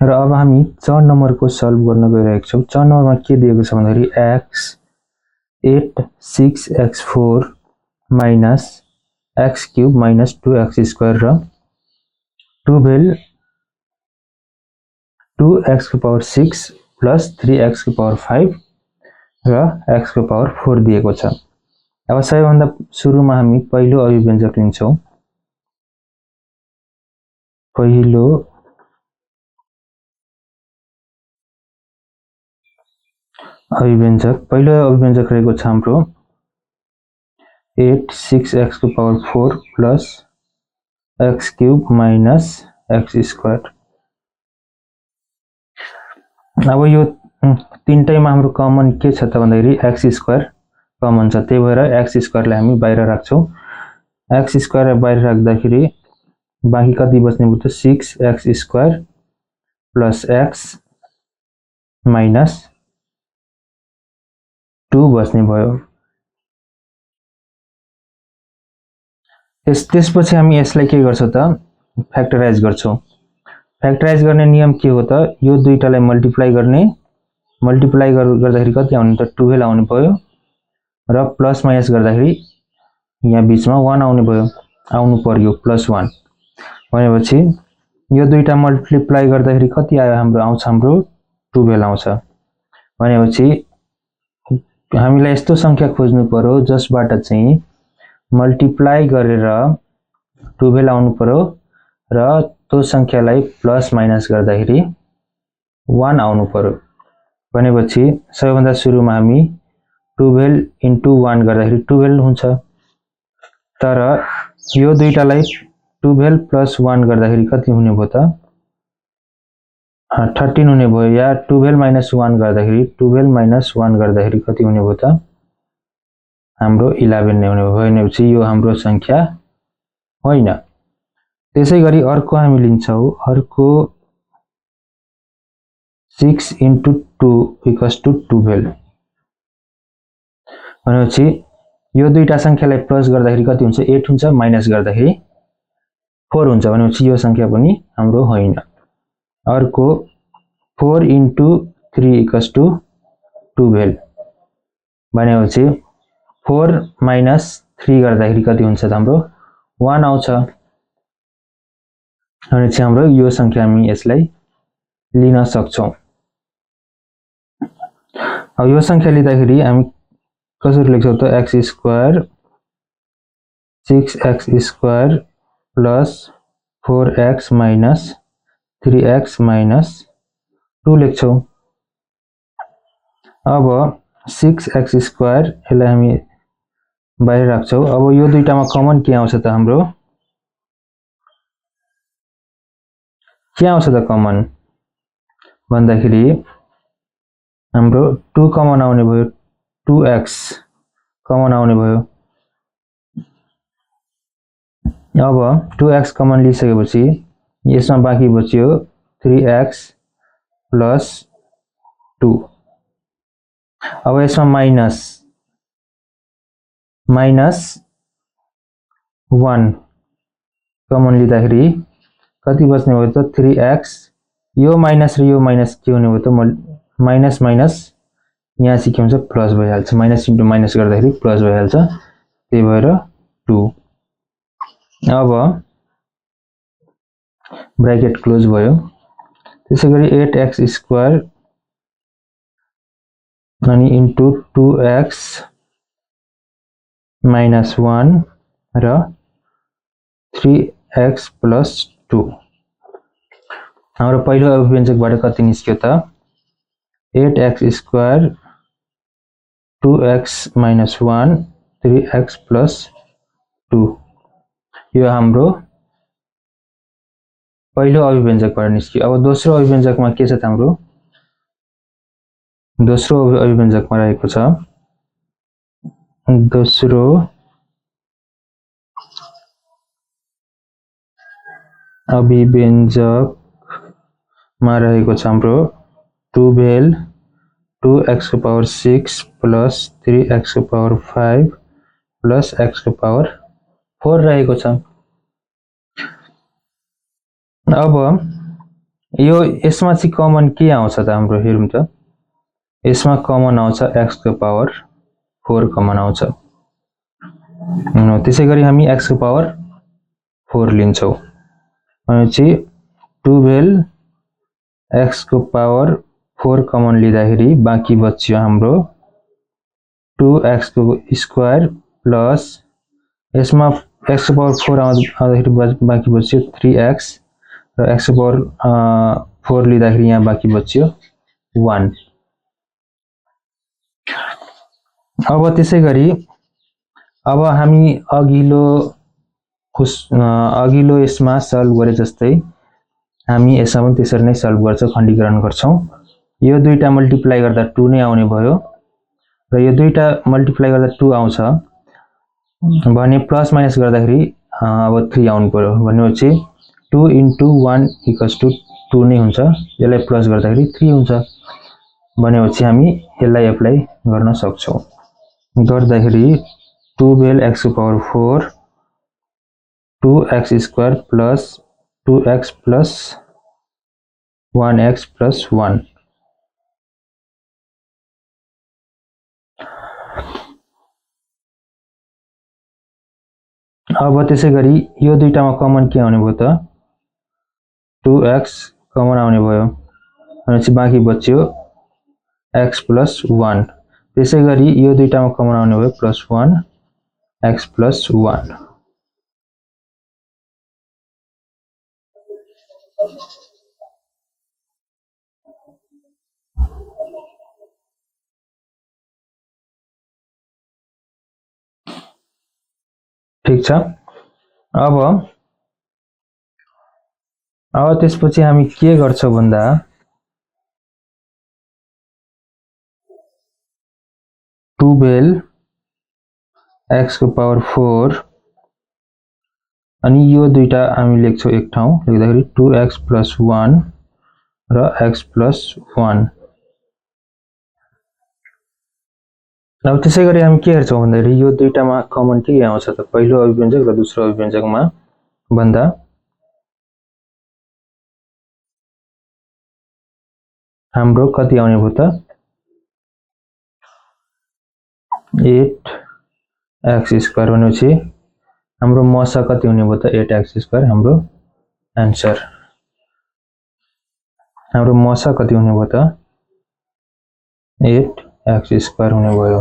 र अब हामी 4 नम्बरको सल्भ गर्न गइरहेका छौं। 4 नम्बरमा के दिएको छ भन्दाखेरि x 8 6x4 minus x cube minus 2x square र 12 2x को पावर 6 plus 3x को पावर 5 र x को पावर 4 दिएको छ। अब सबैभन्दा सुरुमा हामी पहिलो अभिव्यञ्जक लिन्छौं। पहिलो अभिव्यञ्जक रहेको छ हाम्रो 8 6x को power 4 plus x cube minus x square। अब यो तीनटैमा हाम्रो कमन के छ त भन्दाखेरि x square कमन छ, त्यही भएर x square लाई हामी बाहिर राख्छौं। x square बाहिर राख्दाखेरि बाँकी कति बच्ने भयो त 6x square plus x minus 2 बच्ने भयो। त्यसपछि हामी यसलाई के गर्छौं त फ्याक्टराइज गर्छौं। फ्याक्टराइज गर्ने नियम के हो त यो दुईटालाई मल्टिप्लाई गर्ने, मल्टिप्लाई गर्दाखेरि कति आउने त 12 आउने भयो र प्लस माइनस गर्दाखेरि यहाँ बीचमा 1 आउनु पर्यो +1 भनेपछि यो दुईटा मल्टिप्लाई गर्दाखेरि कति आयो हाम्रो आउँछ हाम्रो 12 आउँछ। भनेपछि हामीलाई यस्तो संख्या खोज्नु पर्यो जसबाट चाहिँ मल्टिप्लाई गरेर 12 आउनु पर्यो र त्यो संख्यालाई प्लस माइनस गर्दाखेरि 1 आउनु पर्यो। भनेपछि सबैभन्दा सुरुमा हामी 12 into 1 गर्दाखेरि 12 हुन्छ, तर यो दुईटालाई 12 plus 1 गर्दाखेरि कति हुने भयो त 13 हुने भयो, या 12 minus 1 गर्दाखेरि 12 minus 1 गर्दाखेरि कति हुने भयो त हाम्रो 11 नै हुने भयो। भनेपछि यो हाम्रो संख्या होइन। त्यसैगरी अर्को हामी लिन्छौं, अर्को 6 into 2 equals to 12 भनेपछि यो दुईटा संख्यालाई प्लस गर्दाखेरि कति हुन्छ 8 हुन्छ, माइनस गर्दाखेरि 4 हुन्छ। भनेपछि यो संख्या पनि हाम्रो होइन। अर्को 4 into 3 equals to 12 भनेपछि 4 minus 3 गर्दाखेरि कति हुन्छ त हाम्रो 1 आउँछ। भनेपछि हाम्रो यो संख्या हामी यसलाई लिन सक्छौं। अब यो संख्या लिँदाखेरि हामी कसरी लेख्छौं त x square 6x square plus 4x minus 3x minus 2 लेख्छौं। अब 6x square यसलाई हामी बाहिर राख्छौं। अब यो दुईटामा कमन के आउँछ त हाम्रो के आउँछ त कमन भन्दाखेरि हाम्रो 2 कमन आउने भयो, 2x कमन आउने भयो। अब 2x कमन लिइसकेपछि यसमा बाँकी बच्यो 3x plus 2। अब यसमा माइनस 1 कमन लिँदाखेरि कति बच्ने भयो त 3x, यो माइनस र यो माइनस के हुने भयो त माइनस माइनस यहाँ चाहिँ के हुन्छ प्लस भइहाल्छ, माइनस इन्टु माइनस गर्दाखेरि प्लस भइहाल्छ, त्यही भएर 2। अब ब्र्याकेट क्लोज भयो। त्यसैगरी 8x स्क्वायर अनि इन्टु 2x minus 1 र 3x plus 2 हाम्रो पहिलो अभिव्यञ्जकबाट कति निस्क्यो त 8x square 2x minus 1 3x plus 2 यो हाम्रो पहिलो अभिव्यञ्जकबाट निस्क्यो। अब दोस्रो अभिव्यञ्जकमा के छ त हाम्रो दोस्रो अभिव्यञ्जकमा रहेको छ दोस्रो अभिव्यञ्जकमा रहेको छ हाम्रो 12 2x को पावर 6 plus 3x को पावर 5 plus x को पावर 4 रहेको छ। अब यो यसमा चाहिँ कमन के आउँछ त हाम्रो हेरौँ त। यसमा कमन आउँछ x को पावर 4 कमन आउँछ। त्यसैगरी हामी x को पावर 4 लिन्छौँ भनेपछि 12 x को पावर 4 कमन लिँदाखेरि बाँकी बच्यो हाम्रो 2x को स्क्वायर प्लस यसमा x को पावर 4 आउँदाखेरि बाँकी बच्यो 3x र x को पावर 4 लिँदाखेरि यहाँ बाँकी बच्यो 1। अब त्यसैगरी अब हामी अघिल्लो यसमा सल्भ गरे जस्तै हामी यसमा पनि त्यसरी नै सल्भ गर्छौँ, खण्डीकरण गर्छौँ। यो दुईटा मल्टिप्लाई गर्दा 2 नै आउने भयो र यो दुईटा मल्टिप्लाई गर्दा 2 आउँछ भने प्लस माइनस गर्दाखेरि अब 3 आउनु पर्यो भनेपछि 2 × 1 = 2 नै हुन्छ। यसलाई प्लस गर्दाखेरि 3 हुन्छ भनेपछि हामी यसलाई एप्लाई गर्न सक्छौँ। गर्दाखेरि 12x को power 4 2x square plus 2x plus 1x plus 1। अब त्यसैगरी यो दुईटामा कमन के आउने भयो त 2x कमन आउने भयो भनेपछि बाँकी बच्यो x प्लस 1। त्यसैगरी यो दुईटामा कमन आउने भयो +1 x प्लस 1। ठीक छ। अब त्यसपछि हामी के गर्छौं भन्दा 12 x को पावर 4 अनि यो दुईटा हामी लेख्छौं एक ठाउँ लेख्दाखेरि 2x प्लस 1 र x प्लस 1। अब त्यसैगरी हामी के हेर्छौं भन्दाखेरि यो दुईटामा कमन के आउँछ त पहिलो अभिव्यञ्जक र दोस्रो अभिव्यञ्जकमा भन्दा हाम्रो कति आउने भयो त 8x स्क्वायर भनेपछि हाम्रो मसा कति हुने भयो त 8x स्क्वायर। हाम्रो आन्सर हाम्रो मसा कति हुने भयो त 8x स्क्वायर हुने भयो।